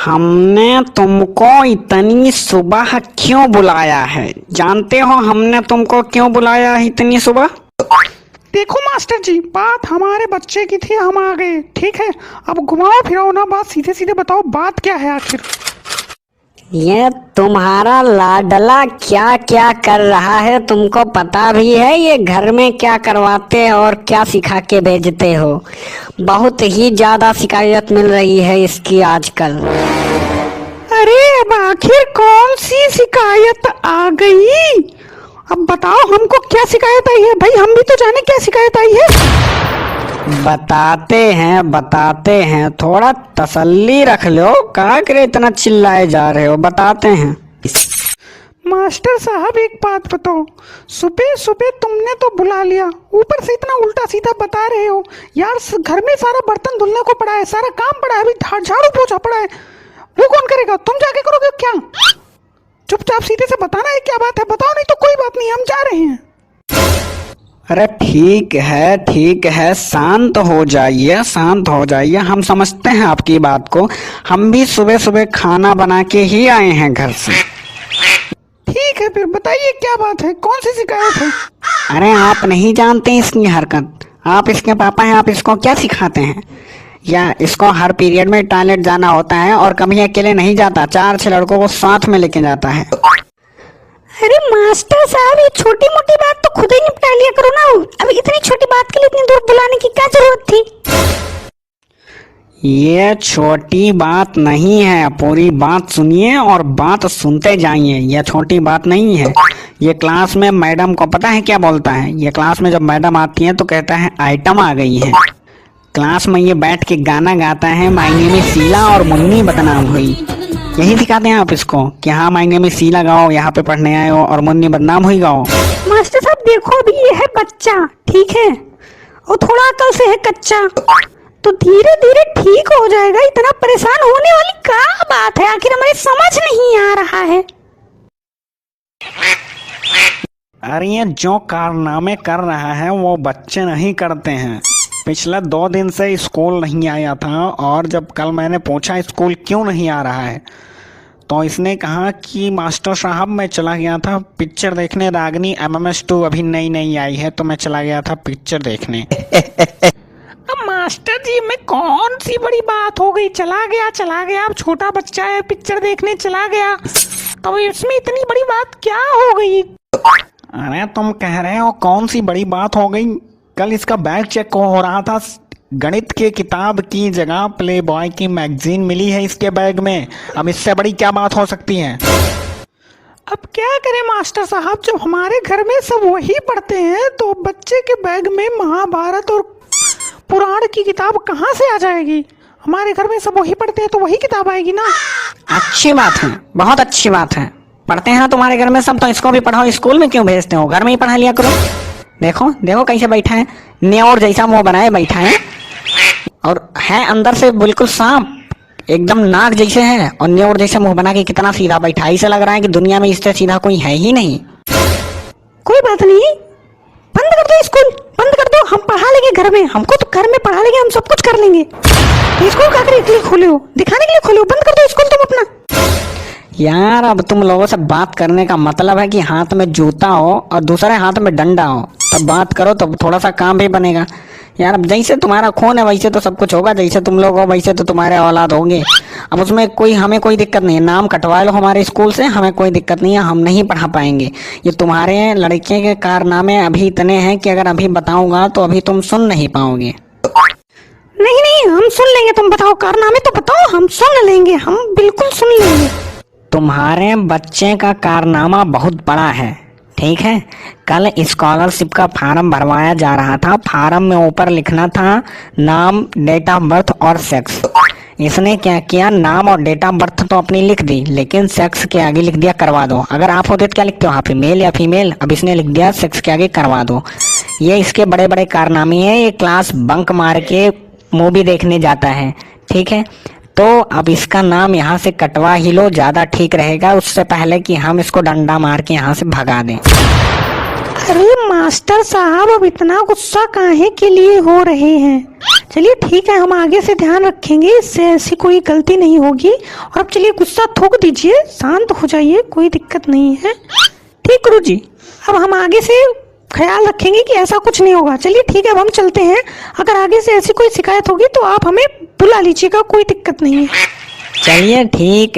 हमने तुमको इतनी सुबह क्यों बुलाया है? जानते हो हमने तुमको क्यों बुलाया है इतनी सुबह? देखो मास्टर जी, बात हमारे बच्चे की थी, हम आ गए। ठीक है, अब घुमाओ फिराओ ना बात, सीधे सीधे बताओ बात क्या है आखिर। ये तुम्हारा लाडला क्या क्या कर रहा है तुमको पता भी है? ये घर में क्या करवाते और क्या सिखा के भेजते हो? बहुत ही ज्यादा शिकायत मिल रही है इसकी आजकल। अरे अब आखिर कौन सी शिकायत आ गई? अब बताओ हमको क्या शिकायत आई है भाई, हम भी तो जाने क्या शिकायत आई है। बताते हैं, थोड़ा तसल्ली रख लो। क्या करे इतना चिल्लाए जा रहे हो? बताते हैं। मास्टर साहब एक बात बताओ, सुबह सुबह तुमने तो बुला लिया, ऊपर से इतना उल्टा सीधा बता रहे हो यार। घर में सारा बर्तन धुलने को पड़ा है, सारा काम पड़ा है, अभी झाड़ू पोछा पड़ा है, वो कौन करेगा? तुम जाके करोगे क्या? चुपचाप सीधे से बताना है क्या बात है, बताओ, नहीं तो कोई बात नहीं, हम जा रहे हैं। अरे ठीक है, शांत हो जाइए। हम समझते हैं आपकी बात को। हम भी सुबह सुबह खाना बना के ही आए हैं घर से। ठीक है, फिर बताइए क्या बात है, कौन सी शिकायत है? अरे आप नहीं जानते इसकी हरकत, आप इसके पापा हैं, आप इसको क्या सिखाते हैं? या इसको हर पीरियड में टॉयलेट जाना होता है और कभी अकेले नहीं जाता, 4-6 लड़कों को साथ में लेके जाता है। अरे मास्टर साहब, ये छोटी मोटी बात तो खुद ही निपटा लिया करो ना। अब इतनी छोटी बात के लिए इतनी दूर बुलाने की क्या जरूरत थी? ये छोटी बात नहीं है, पूरी बात सुनिए और बात सुनते जाइए। ये छोटी बात नहीं है। ये क्लास में मैडम को पता है क्या बोलता है? ये क्लास में जब मैडम आती है तो कहता है आइटम आ गई है। क्लास में ये बैठ के गाना गाता है, मायने में शीला और मुन्नी बदनाम हुई। यही सिखाते हैं आप इसको कि हाँ मायने में शीला गाओ, यहाँ पे पढ़ने आए हो, और मुन्नी बदनाम हुई गाओ। मास्टर साहब देखो, अभी ये है बच्चा, ठीक है, और थोड़ा अकल से है कच्चा, तो धीरे धीरे ठीक हो जाएगा। इतना परेशान होने वाली क्या बात है आखिर, हमें समझ नहीं आ रहा है। अरे ये जो कारनामे कर रहा है वो बच्चे नहीं करते हैं। पिछले 2 दिन से स्कूल नहीं आया था, और जब कल मैंने पूछा स्कूल क्यों नहीं आ रहा है तो इसने कहा कि मास्टर साहब मैं चला गया था पिक्चर देखने, रागनी MMS2 अभी नई आई है तो मैं चला गया था पिक्चर देखने। अब मास्टर जी में कौन सी बड़ी बात हो गई? चला गया, अब छोटा बच्चा है, पिक्चर देखने चला गया, तो इसमें इतनी बड़ी बात क्या हो गई? अरे तुम कह रहे हो कौन सी बड़ी बात हो गई? कल इसका बैग चेक हो रहा था, गणित की किताब की जगह प्ले बॉय की मैगजीन मिली है इसके बैग में। अब इससे बड़ी क्या बात हो सकती है? अब क्या करें मास्टर साहब, जब हमारे घर में सब वही पढ़ते हैं तो बच्चे के बैग में महाभारत और पुराण की किताब कहाँ से आ जाएगी? हमारे घर में सब वही पढ़ते हैं तो वही किताब आएगी ना। अच्छी बात है, बहुत अच्छी बात है। पढ़ते हैं ना तुम्हारे घर में सब, तो इसको भी पढ़ाओ। स्कूल में क्यों भेजते हो? घर में ही पढ़ा लिया करो। देखो कैसे बैठा है, न्योर जैसा मुंह बनाए बैठा है, और है अंदर से बिल्कुल सांप, एकदम नाक जैसे है, और न्योर जैसे मुंह बना के कितना सीधा बैठा है। ऐसा लग रहा है कि दुनिया में इससे सीधा कोई है ही नहीं। कोई बात नहीं, बंद कर दो स्कूल, बंद कर दो, हम पढ़ा लेंगे घर में, हमको तो घर में पढ़ा लेंगे, हम सब कुछ कर लेंगे। स्कूल का के लिए खोले हो, दिखाने के लिए खोले हो, बंद कर दो स्कूल तुम अपना। यार अब तुम लोगों से बात करने का मतलब है कि हाथ में जूता हो और दूसरे हाथ में डंडा हो, तब बात करो, तब थोड़ा सा काम भी बनेगा। यार अब जैसे तुम्हारा खून है वैसे तो सब कुछ होगा, जैसे तुम लोग हो वैसे तो तुम्हारे औलाद होंगे। अब उसमें हमें कोई दिक्कत नहीं है, नाम कटवा लो हमारे स्कूल से, हमें कोई दिक्कत नहीं है, हम नहीं पढ़ा पाएंगे। ये तुम्हारे लड़के के कारनामे अभी इतने हैं कि अगर अभी बताऊंगा तो अभी तुम सुन नहीं पाओगे। नहीं, हम सुन लेंगे, तुम बताओ कारनामे तो बताओ, हम सुन लेंगे, हम बिल्कुल सुन लेंगे। तुम्हारे बच्चे का कारनामा बहुत बड़ा है, ठीक है। कल स्कॉलरशिप का फॉर्म भरवाया जा रहा था, फॉर्म में ऊपर लिखना था नाम, डेट ऑफ बर्थ और सेक्स। इसने क्या किया, नाम और डेट ऑफ बर्थ तो अपनी लिख दी, लेकिन सेक्स के आगे लिख दिया करवा दो। अगर आप होते तो क्या लिखते हो, आप मेल या फीमेल? अब इसने लिख दिया सेक्स के आगे करवा दो। ये इसके बड़े बड़े कारनामे हैं। ये क्लास बंक मार के मूवी देखने जाता है, ठीक है। तो अब इसका नाम यहाँ से कटवा ही लो, ज्यादा ठीक रहेगा, उससे पहले कि हम इसको डंडा मार के यहाँ से भगा दें। अरे मास्टर साहब, अब इतना गुस्सा काहे के लिए हो रहे हैं? चलिए ठीक है, हम आगे से ध्यान रखेंगे, इससे ऐसी कोई गलती नहीं होगी। और अब चलिए गुस्सा थूक दीजिए, शांत हो जाइए, कोई दिक्कत नहीं है। ठीक गुरुजी, अब हम आगे से ख्याल रखेंगे कि ऐसा कुछ नहीं होगा। चलिए ठीक है, अब हम चलते हैं। अगर आगे से ऐसी कोई शिकायत होगी तो आप हमें बुला लीजिएगा, कोई दिक्कत नहीं है। चलिए ठीक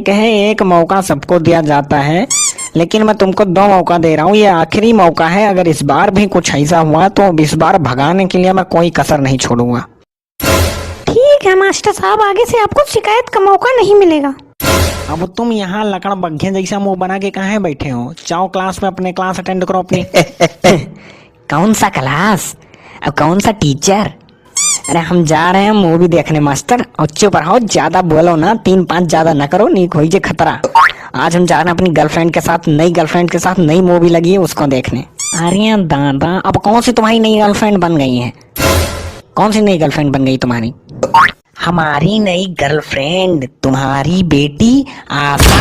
है, एक मौका सबको दिया जाता है, लेकिन मैं तुमको 2 मौका दे रहा हूँ, ये आखिरी मौका है। अगर इस बार भी कुछ ऐसा हुआ तो इस बार भगाने के लिए मैं कोई कसर नहीं छोड़ूंगा। ठीक है मास्टर साहब, आगे से आपको शिकायत का मौका नहीं मिलेगा। अब तुम यहाँ लकड़ बग्घे जैसा मुंह बना के कहाँ बैठे हो? जाओ क्लास में अपने क्लास अटेंड करो अपनी। कौन सा क्लास? अब कौन सा टीचर? अरे हम जा रहे हैं मूवी देखने मास्टर, और चुप रहो, ज्यादा बोलो ना, 3-5 ज्यादा ना करो, नहीं कोई जे खतरा। आज हम जा रहे हैं अपनी गर्लफ्रेंड के साथ, नई गर्लफ्रेंड के साथ नई मूवी लगी है उसको देखने। अरे दादा, अब कौन सी तुम्हारी नई गर्लफ्रेंड बन गई है? कौन सी नई गर्लफ्रेंड बन गई तुम्हारी? हमारी नई गर्लफ्रेंड तुम्हारी बेटी आशा।